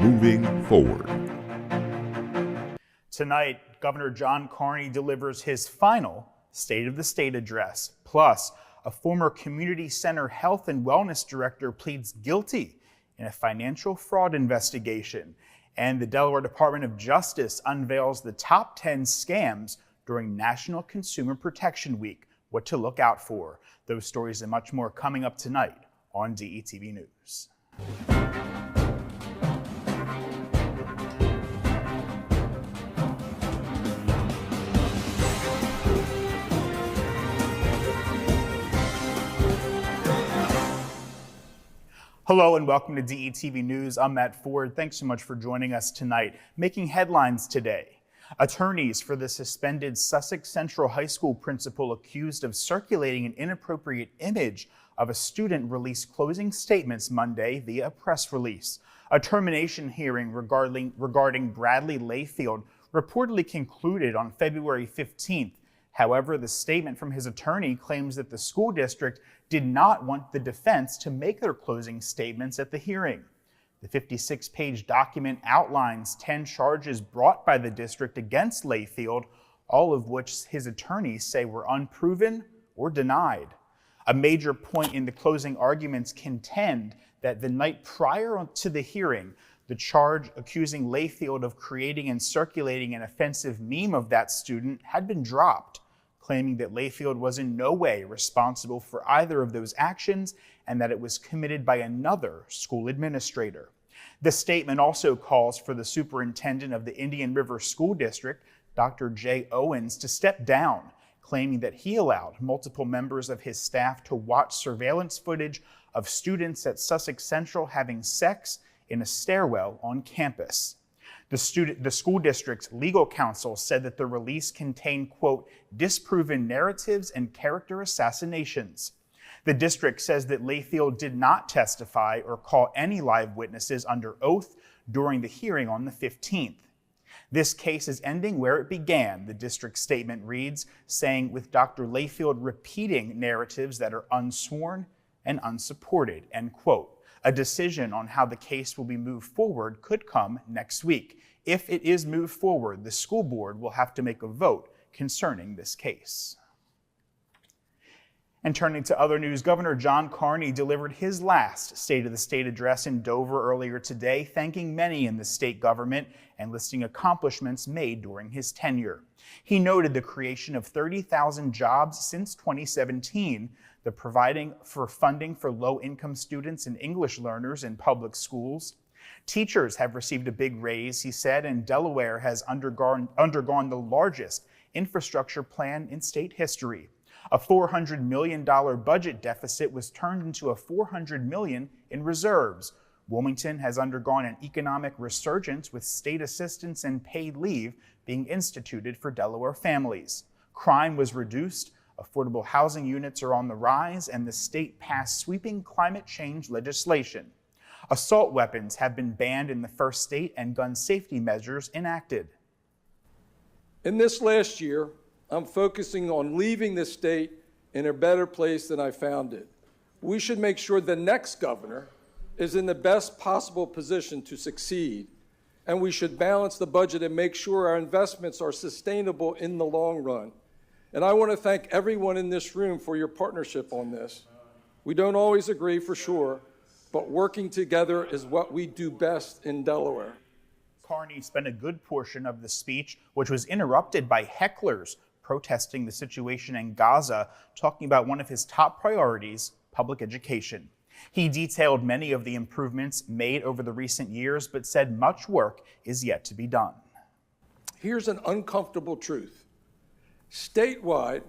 moving forward. Tonight, Governor John Carney delivers his final State of the State address. Plus, a former community center health and wellness director pleads guilty in a financial fraud investigation. And the Delaware Department of Justice unveils the top 10 scams during National Consumer Protection Week. What to look out for. Those stories and much more coming up tonight on DETV News. Hello and welcome to DETV News. I'm Matt Ford. Thanks so much for joining us tonight. Making headlines today. Attorneys for the suspended Sussex Central High School principal accused of circulating an inappropriate image of a student released closing statements Monday via a press release. A termination hearing regarding Bradley Layfield reportedly concluded on February 15th. However, the statement from his attorney claims that the school district did not want the defense to make their closing statements at the hearing. The 56-page document outlines 10 charges brought by the district against Layfield, all of which his attorneys say were unproven or denied. A major point in the closing arguments contend that the night prior to the hearing, the charge accusing Layfield of creating and circulating an offensive meme of that student had been dropped, claiming that Layfield was in no way responsible for either of those actions and that it was committed by another school administrator. The statement also calls for the superintendent of the Indian River School District, Dr. Jay Owens, to step down, claiming that he allowed multiple members of his staff to watch surveillance footage of students at Sussex Central having sex in a stairwell on campus. The school district's legal counsel said that the release contained, quote, disproven narratives and character assassinations. The district says that Layfield did not testify or call any live witnesses under oath during the hearing on the 15th. This case is ending where it began, the district statement reads, saying with Dr. Layfield repeating narratives that are unsworn and unsupported, end quote. A decision on how the case will be moved forward could come next week. If it is moved forward, the school board will have to make a vote concerning this case. And turning to other news, Governor John Carney delivered his last State of the State address in Dover earlier today, thanking many in the state government and listing accomplishments made during his tenure. He noted the creation of 30,000 jobs since 2017, the providing for funding for low-income students and English learners in public schools. Teachers have received a big raise, he said, and Delaware has undergone the largest infrastructure plan in state history. A $400 million budget deficit was turned into a $400 million in reserves. Wilmington has undergone an economic resurgence with state assistance and paid leave being instituted for Delaware families. Crime was reduced, affordable housing units are on the rise, and the state passed sweeping climate change legislation. Assault weapons have been banned in the first state and gun safety measures enacted. In this last year, I'm focusing on leaving this state in a better place than I found it. We should make sure the next governor is in the best possible position to succeed, and we should balance the budget and make sure our investments are sustainable in the long run. And I want to thank everyone in this room for your partnership on this. We don't always agree for sure, but working together is what we do best in Delaware. Carney spent a good portion of the speech, which was interrupted by hecklers protesting the situation in Gaza, talking about one of his top priorities, public education. He detailed many of the improvements made over the recent years, but said much work is yet to be done. Here's an uncomfortable truth. Statewide,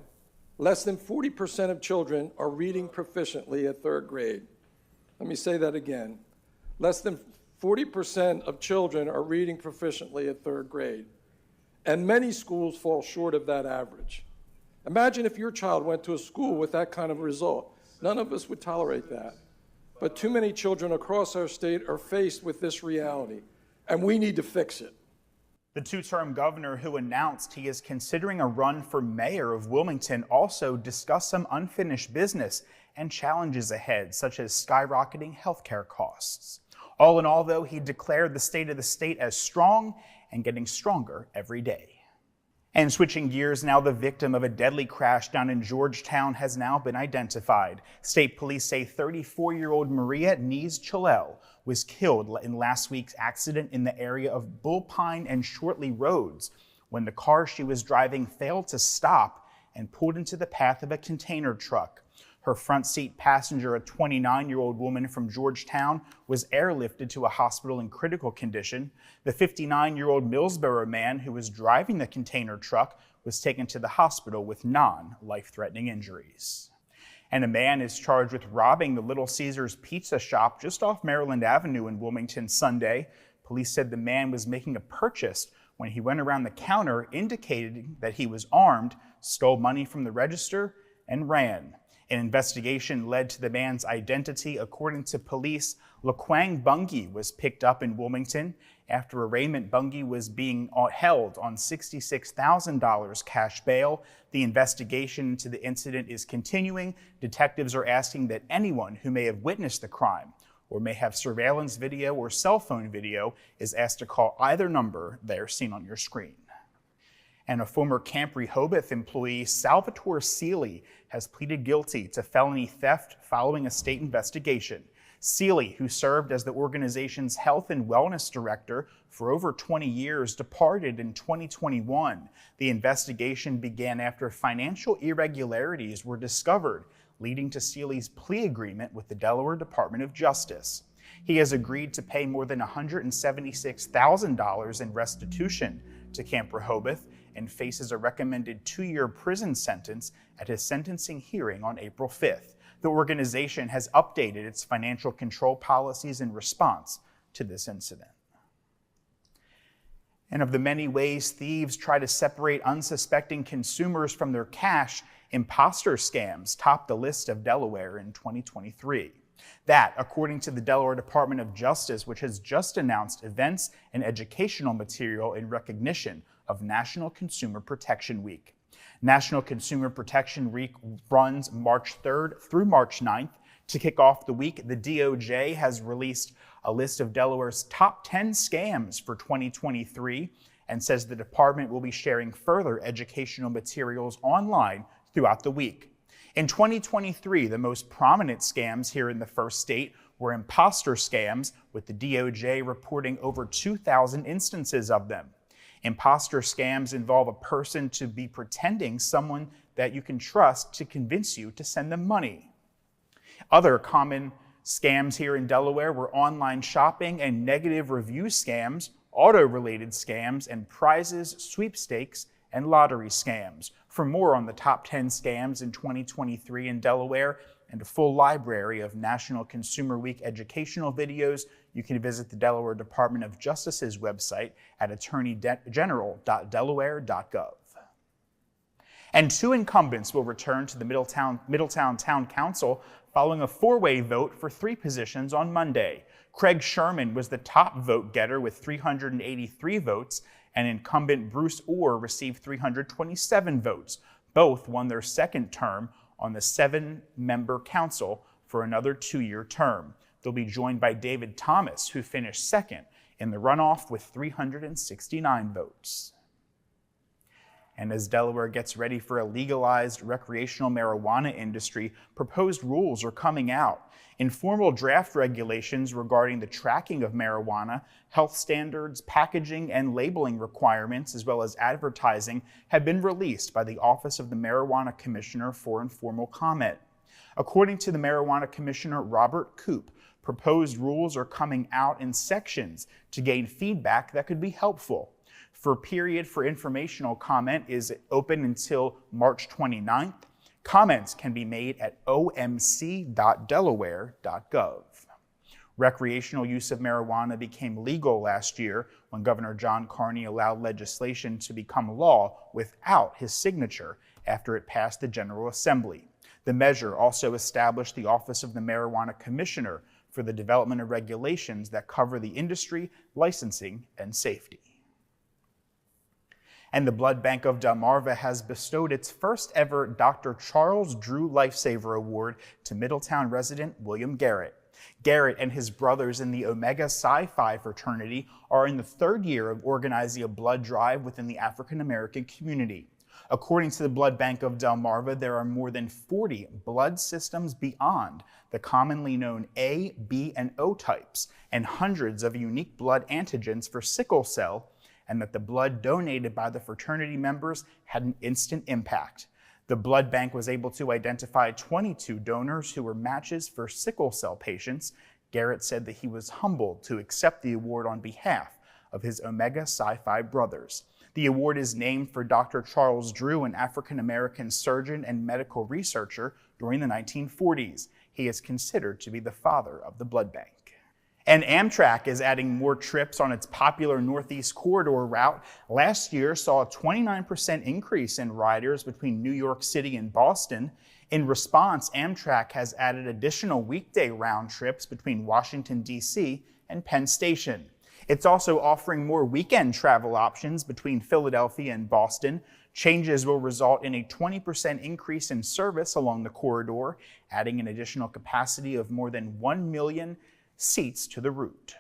less than 40% of children are reading proficiently at third grade. Let me say that again. Less than 40% of children are reading proficiently at third grade, and many schools fall short of that average. Imagine if your child went to a school with that kind of result. None of us would tolerate that. But too many children across our state are faced with this reality, and we need to fix it. The two-term governor who announced he is considering a run for mayor of Wilmington also discussed some unfinished business and challenges ahead, such as skyrocketing healthcare costs. All in all, though, he declared the state of the state as strong and getting stronger every day. And switching gears now, the victim of a deadly crash down in Georgetown has now been identified. State police say 34-year-old Maria Nees Chalel was killed in last week's accident in the area of Bullpine and Shortley Roads when the car she was driving failed to stop and pulled into the path of a container truck. Her front seat passenger, a 29-year-old woman from Georgetown, was airlifted to a hospital in critical condition. The 59-year-old Millsboro man who was driving the container truck was taken to the hospital with non-life-threatening injuries. And a man is charged with robbing the Little Caesars pizza shop just off Maryland Avenue in Wilmington Sunday. Police said the man was making a purchase when he went around the counter, indicating that he was armed, stole money from the register, and ran. An investigation led to the man's identity. According to police, Laquang Bungie was picked up in Wilmington. After arraignment, Bungie was being held on $66,000 cash bail. The investigation into the incident is continuing. Detectives are asking that anyone who may have witnessed the crime or may have surveillance video or cell phone video is asked to call either number there seen on your screen. And a former Camp Rehoboth employee, Salvatore Seeley, has pleaded guilty to felony theft following a state investigation. Seeley, who served as the organization's health and wellness director for over 20 years, departed in 2021. The investigation began after financial irregularities were discovered, leading to Seeley's plea agreement with the Delaware Department of Justice. He has agreed to pay more than $176,000 in restitution to Camp Rehoboth and faces a recommended 2-year prison sentence at his sentencing hearing on April 5th. The organization has updated its financial control policies in response to this incident. And of the many ways thieves try to separate unsuspecting consumers from their cash, imposter scams topped the list of Delaware in 2023. That, according to the Delaware Department of Justice, which has just announced events and educational material in recognition of National Consumer Protection Week. National Consumer Protection Week runs March 3rd through March 9th. To kick off the week, the DOJ has released a list of Delaware's top 10 scams for 2023 and says the department will be sharing further educational materials online throughout the week. In 2023, the most prominent scams here in the first state were imposter scams, with the DOJ reporting over 2,000 instances of them. Imposter scams involve a person to be pretending someone that you can trust to convince you to send them money. Other common scams here in Delaware were online shopping and negative review scams, auto-related scams, and prizes, sweepstakes, and lottery scams. For more on the top 10 scams in 2023 in Delaware and a full library of National Consumer Week educational videos, you can visit the Delaware Department of Justice's website at attorneygeneral.delaware.gov. And 2 incumbents will return to the Middletown Town Council following a 4-way vote for 3 positions on Monday. Craig Sherman was the top vote getter with 383 votes, and incumbent Bruce Orr received 327 votes. Both won their second term on the 7-member council for another 2-year term. They'll be joined by David Thomas, who finished second in the runoff with 369 votes. And as Delaware gets ready for a legalized recreational marijuana industry, proposed rules are coming out. Informal draft regulations regarding the tracking of marijuana, health standards, packaging, and labeling requirements, as well as advertising, have been released by the Office of the Marijuana Commissioner for informal comment. According to the Marijuana Commissioner, Robert Koop, proposed rules are coming out in sections to gain feedback that could be helpful. The period for informational comment is open until March 29th. Comments can be made at omc.delaware.gov. Recreational use of marijuana became legal last year when Governor John Carney allowed legislation to become law without his signature after it passed the General Assembly. The measure also established the Office of the Marijuana Commissioner for the development of regulations that cover the industry, licensing, and safety. And the Blood Bank of Delmarva has bestowed its first ever Dr. Charles Drew Lifesaver Award to Middletown resident William Garrett. Garrett and his brothers in the Omega Psi Phi fraternity are in the third year of organizing a blood drive within the African American community. According to the Blood Bank of Delmarva, there are more than 40 blood systems beyond the commonly known A, B, and O types, and hundreds of unique blood antigens for sickle cell, and that the blood donated by the fraternity members had an instant impact. The blood bank was able to identify 22 donors who were matches for sickle cell patients. Garrett said that he was humbled to accept the award on behalf of his Omega Psi Phi brothers. The award is named for Dr. Charles Drew, an African-American surgeon and medical researcher during the 1940s. He is considered to be the father of the blood bank. And Amtrak is adding more trips on its popular Northeast Corridor route. Last year saw a 29% increase in riders between New York City and Boston. In response, Amtrak has added additional weekday round trips between Washington, D.C. and Penn Station. It's also offering more weekend travel options between Philadelphia and Boston. Changes will result in a 20% increase in service along the corridor, adding an additional capacity of more than 1 million seats to the route.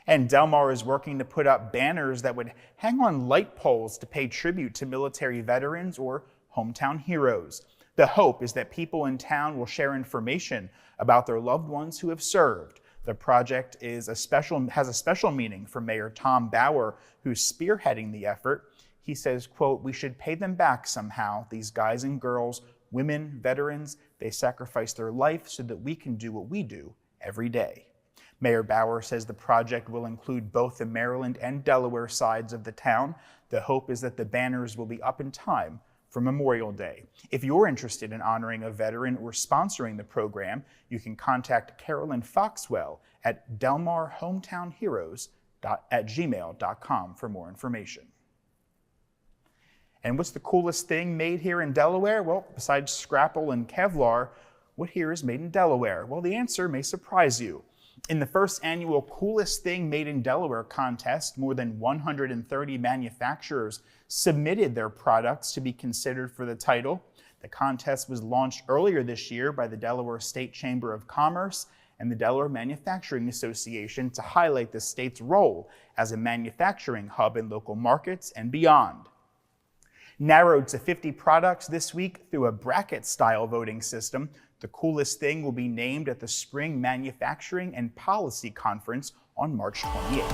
And Delmar is working to put up banners that would hang on light poles to pay tribute to military veterans or hometown heroes. The hope is that people in town will share information about their loved ones who have served. The project has a special meaning for Mayor Tom Bauer, who's spearheading the effort. He says, quote, "We should pay them back somehow, these guys and girls, women, veterans. They sacrifice their life so that we can do what we do every day." Mayor Bauer says the project will include both the Maryland and Delaware sides of the town. The hope is that the banners will be up in time for Memorial Day. If you're interested in honoring a veteran or sponsoring the program, you can contact Carolyn Foxwell at delmarhometownheroes@gmail.com for more information. And what's the coolest thing made here in Delaware? Well, besides scrapple and Kevlar, what here is made in Delaware? Well, the answer may surprise you. In the first annual Coolest Thing Made in Delaware contest, more than 130 manufacturers submitted their products to be considered for the title. The contest was launched earlier this year by the Delaware State Chamber of Commerce and the Delaware Manufacturing Association to highlight the state's role as a manufacturing hub in local markets and beyond. Narrowed to 50 products this week through a bracket-style voting system, the coolest thing will be named at the Spring Manufacturing and Policy Conference on March 28th.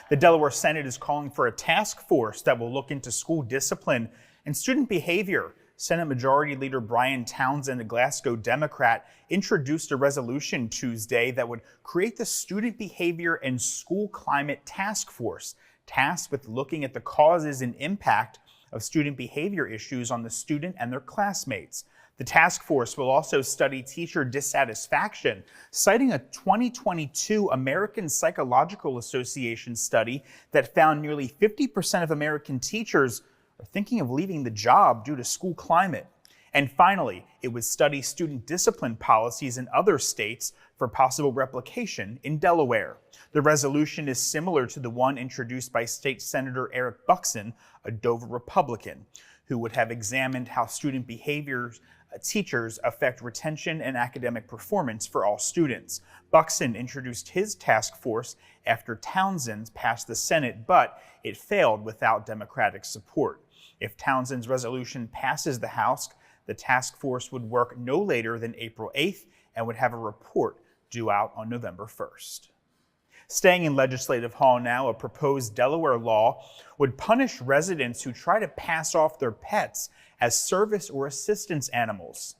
The Delaware Senate is calling for a task force that will look into school discipline and student behavior. Senate Majority Leader Brian Townsend, a Glasgow Democrat, introduced a resolution Tuesday that would create the Student Behavior and School Climate Task Force, tasked with looking at the causes and impact of student behavior issues on the student and their classmates. The task force will also study teacher dissatisfaction, citing a 2022 American Psychological Association study that found nearly 50% of American teachers are thinking of leaving the job due to school climate. And finally, it would study student discipline policies in other states for possible replication in Delaware. The resolution is similar to the one introduced by State Senator Eric Buxton, a Dover Republican, who would have examined how student behaviors teachers affect retention and academic performance for all students. Buxton introduced his task force after Townsend's passed the Senate, but it failed without Democratic support. If Townsend's resolution passes the House, the task force would work no later than April 8th and would have a report due out on November 1st. Staying in Legislative Hall now, a proposed Delaware law would punish residents who try to pass off their pets as service or assistance animals.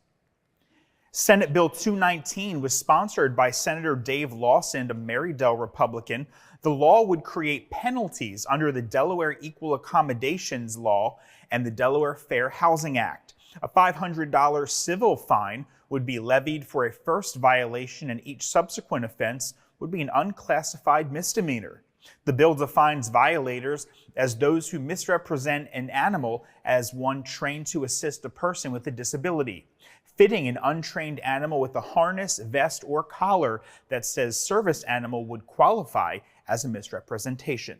Senate Bill 219 was sponsored by Senator Dave Lawson, a Marydale Republican. The law would create penalties under the Delaware Equal Accommodations Law and the Delaware Fair Housing Act. A $500 civil fine would be levied for a first violation, and each subsequent offense would be an unclassified misdemeanor. The bill defines violators as those who misrepresent an animal as one trained to assist a person with a disability. Fitting an untrained animal with a harness, vest, or collar that says service animal would qualify as a misrepresentation.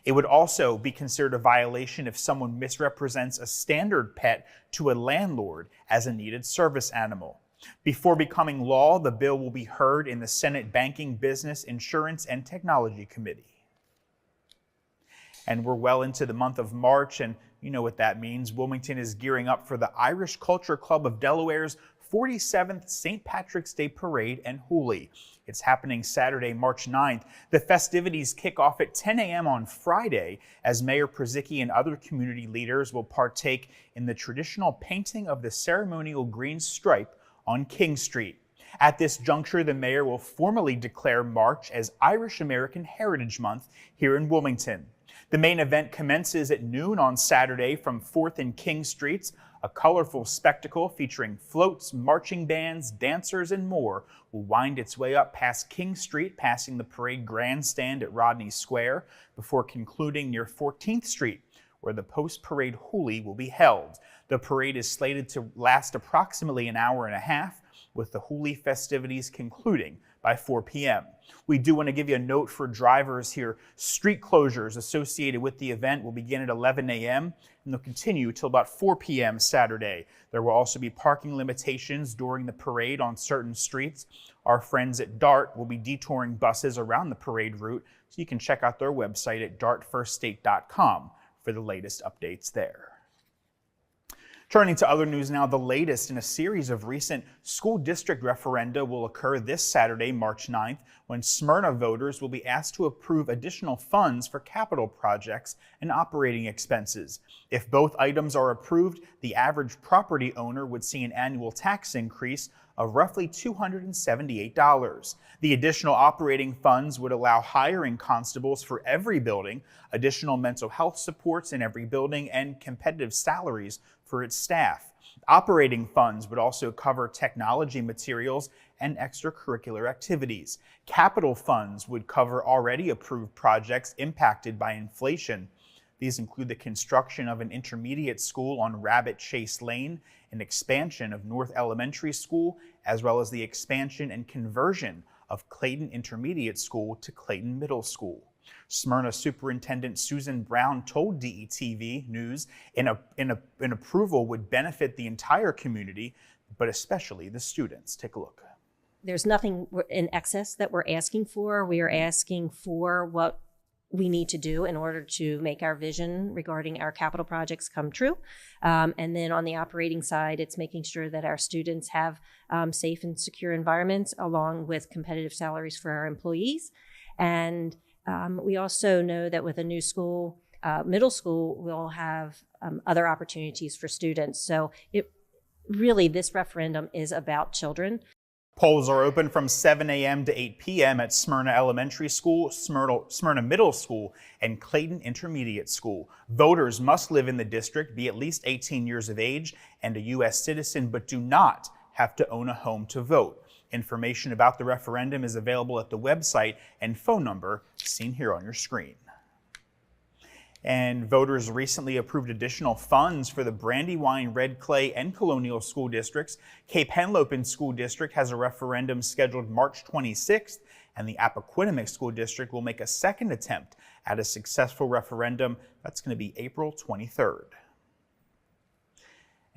It would also be considered a violation if someone misrepresents a standard pet to a landlord as a needed service animal. Before becoming law, the bill will be heard in the Senate Banking, Business, Insurance, and Technology Committee. And we're well into the month of March, and you know what that means. Wilmington is gearing up for the Irish Culture Club of Delaware's 47th St. Patrick's Day Parade and Hoolie. It's happening Saturday, March 9th. The festivities kick off at 10 a.m. on Friday as Mayor Przicki and other community leaders will partake in the traditional painting of the ceremonial green stripe on King Street. At this juncture, the mayor will formally declare March as Irish American Heritage Month here in Wilmington. The main event commences at noon on Saturday from 4th and King Streets. A colorful spectacle featuring floats, marching bands, dancers, and more will wind its way up past King Street, passing the parade grandstand at Rodney Square, before concluding near 14th Street, where the post-parade hoolie will be held. The parade is slated to last approximately an hour and a half, with the hoolie festivities concluding by 4 p.m. We do want to give you a note for drivers here. Street closures associated with the event will begin at 11 a.m. and they'll continue till about 4 p.m. Saturday. There will also be parking limitations during the parade on certain streets. Our friends at DART will be detouring buses around the parade route, so you can check out their website at dartfirststate.com for the latest updates there. Turning to other news now, the latest in a series of recent school district referenda will occur this Saturday, March 9th, when Smyrna voters will be asked to approve additional funds for capital projects and operating expenses. If both items are approved, the average property owner would see an annual tax increase of roughly $278. The additional operating funds would allow hiring constables for every building, additional mental health supports in every building, and competitive salaries for its staff. Operating funds would also cover technology materials and extracurricular activities. Capital funds would cover already approved projects impacted by inflation. These include the construction of an intermediate school on Rabbit Chase Lane, an expansion of North Elementary School, as well as the expansion and conversion of Clayton Intermediate School to Clayton Middle School. Smyrna Superintendent Susan Brown told DETV News an approval would benefit the entire community, but especially the students. Take a look. There's nothing in excess that we're asking for. We are asking for what we need to do in order to make our vision regarding our capital projects come true. And then on the operating side, it's making sure that our students have safe and secure environments along with competitive salaries for our employees. And we also know that with a new school, middle school, we'll have other opportunities for students. So this referendum is about children. Polls are open from 7 a.m. to 8 p.m. at Smyrna Elementary School, Smyrna Middle School, and Clayton Intermediate School. Voters must live in the district, be at least 18 years of age, and a U.S. citizen, but do not have to own a home to vote. Information about the referendum is available at the website and phone number seen here on your screen. And voters recently approved additional funds for the Brandywine, Red Clay, and Colonial school districts. Cape Henlopen School District has a referendum scheduled March 26th, and the Appoquinimink School District will make a second attempt at a successful referendum. That's going to be April 23rd.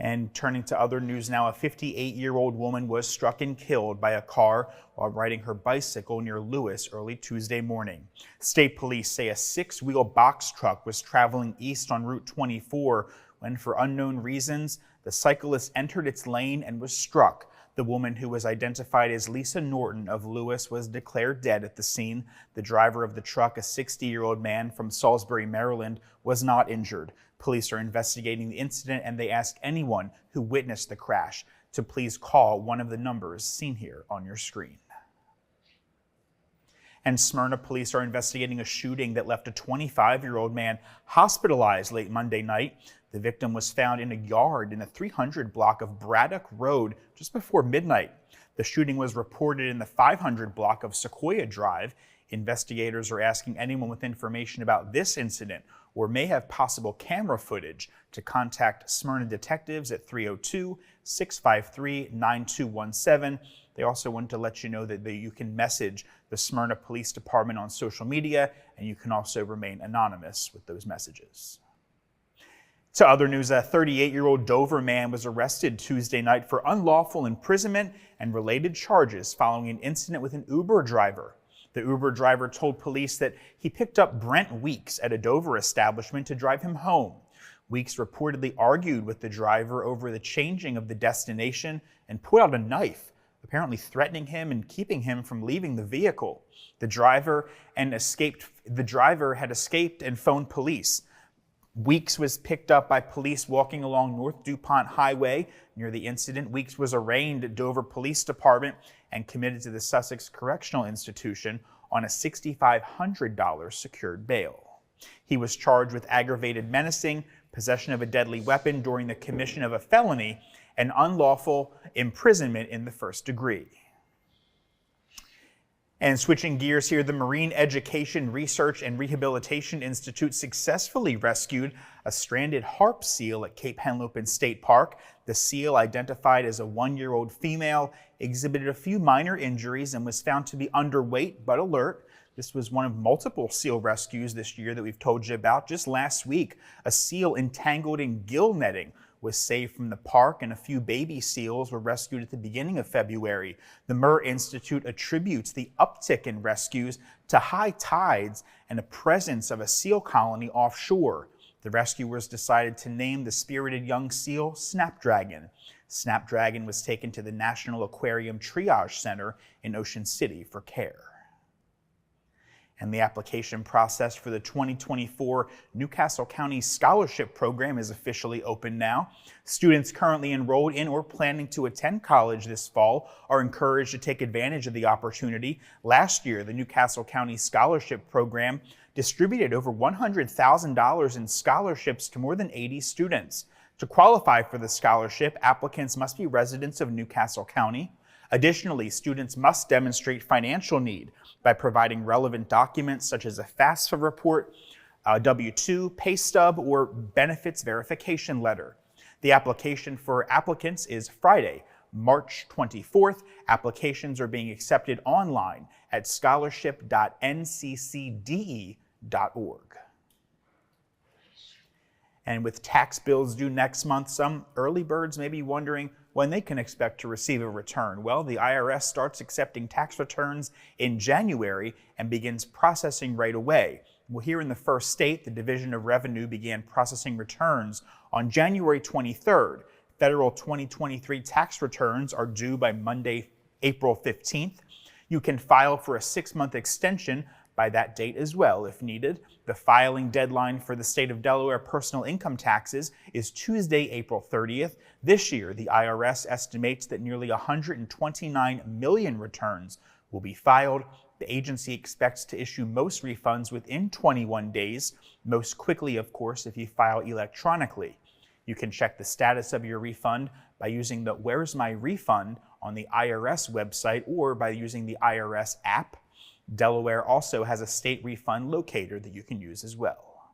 And turning to other news now, a 58-year-old woman was struck and killed by a car while riding her bicycle near Lewis early Tuesday morning. State police say a 6-wheel box truck was traveling east on Route 24 when, for unknown reasons, the cyclist entered its lane and was struck. The woman, who was identified as Lisa Norton of Lewis, was declared dead at the scene. The driver of the truck, a 60-year-old man from Salisbury, Maryland, was not injured. Police are investigating the incident, and they ask anyone who witnessed the crash to please call one of the numbers seen here on your screen. And Smyrna police are investigating a shooting that left a 25-year-old man hospitalized late Monday night. The victim was found in a yard in the 300 block of Braddock Road just before midnight. The shooting was reported in the 500 block of Sequoia Drive Investigators are asking anyone with information about this incident or may have possible camera footage to contact Smyrna detectives at 302-653-9217. They also wanted to let you know that you can message the Smyrna Police Department on social media, and you can also remain anonymous with those messages. To other news, a 38-year-old Dover man was arrested Tuesday night for unlawful imprisonment and related charges following an incident with an Uber driver. The Uber driver told police that he picked up Brent Weeks at a Dover establishment to drive him home. Weeks reportedly argued with the driver over the changing of the destination and pulled out a knife, apparently threatening him and keeping him from leaving the vehicle. The driver had escaped and phoned police. Weeks was picked up by police walking along North DuPont Highway. Near the incident, Weeks was arraigned at Dover Police Department and committed to the Sussex Correctional Institution on a $6,500 secured bail. He was charged with aggravated menacing, possession of a deadly weapon during the commission of a felony, and unlawful imprisonment in the first degree. And switching gears here, the Marine Education Research and Rehabilitation Institute successfully rescued a stranded harp seal at Cape Henlopen State Park. The seal, identified as a 1-year-old female, exhibited a few minor injuries and was found to be underweight but alert. This was one of multiple seal rescues this year that we've told you about. Just last week, a seal entangled in gill netting was saved from the park, and a few baby seals were rescued at the beginning of February. The Murr Institute attributes the uptick in rescues to high tides and the presence of a seal colony offshore. The rescuers decided to name the spirited young seal Snapdragon. Snapdragon was taken to the National Aquarium Triage Center in Ocean City for care. And the application process for the 2024 Newcastle County Scholarship Program is officially open now. Students currently enrolled in or planning to attend college this fall are encouraged to take advantage of the opportunity. Last year, the Newcastle County Scholarship Program distributed over $100,000 in scholarships to more than 80 students. To qualify for the scholarship, applicants must be residents of Newcastle County. Additionally, students must demonstrate financial need by providing relevant documents such as a FAFSA report, a W-2, pay stub, or benefits verification letter. The application for applicants is Friday, March 24th. Applications are being accepted online at scholarship.nccde.org. And with tax bills due next month, some early birds may be wondering when they can expect to receive a return. Well, the IRS starts accepting tax returns in January and begins processing right away. Well, here in the first state, the Division of Revenue began processing returns on January 23rd. Federal 2023 tax returns are due by Monday, April 15th. You can file for a 6-month extension by that date as well, if needed. The filing deadline for the state of Delaware personal income taxes is Tuesday, April 30th. This year, the IRS estimates that nearly 129 million returns will be filed. The agency expects to issue most refunds within 21 days, most quickly, of course, if you file electronically. You can check the status of your refund by using the Where's My Refund on the IRS website or by using the IRS app. Delaware also has a state refund locator that you can use as well.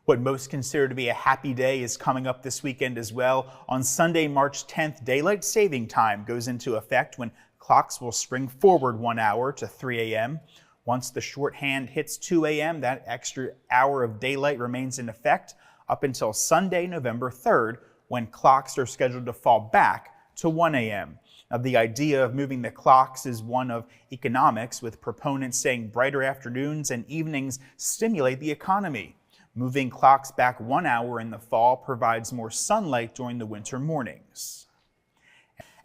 What most consider to be a happy day is coming up this weekend as well. On Sunday, March 10th, daylight saving time goes into effect when clocks will spring forward 1 hour to 3 a.m. Once the shorthand hits 2 a.m., that extra hour of daylight remains in effect up until Sunday, November 3rd, when clocks are scheduled to fall back to 1 a.m. Now, the idea of moving the clocks is one of economics, with proponents saying brighter afternoons and evenings stimulate the economy. Moving clocks back 1 hour in the fall provides more sunlight during the winter mornings.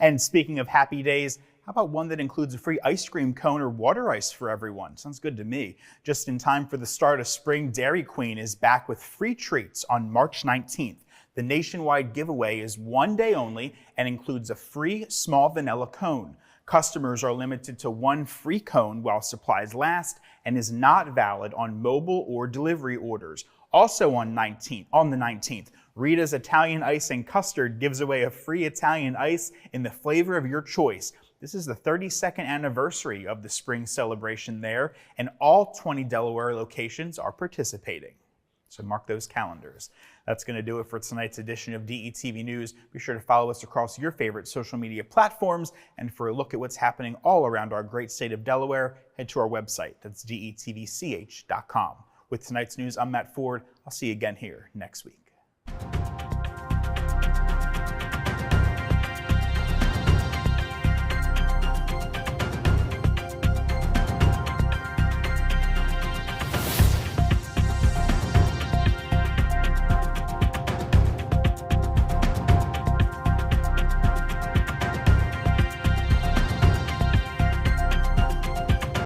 And speaking of happy days, how about one that includes a free ice cream cone or water ice for everyone? Sounds good to me. Just in time for the start of spring, Dairy Queen is back with free treats on March 19th. The nationwide giveaway is 1 day only and includes a free small vanilla cone. Customers are limited to 1 free cone while supplies last and is not valid on mobile or delivery orders. Also on the 19th, Rita's Italian Ice and Custard gives away a free Italian ice in the flavor of your choice. This is the 32nd anniversary of the spring celebration there, and all 20 Delaware locations are participating. So mark those calendars. That's going to do it for tonight's edition of DETV News. Be sure to follow us across your favorite social media platforms. And for a look at what's happening all around our great state of Delaware, head to our website. That's detvch.com. With tonight's news, I'm Matt Ford. I'll see you again here next week.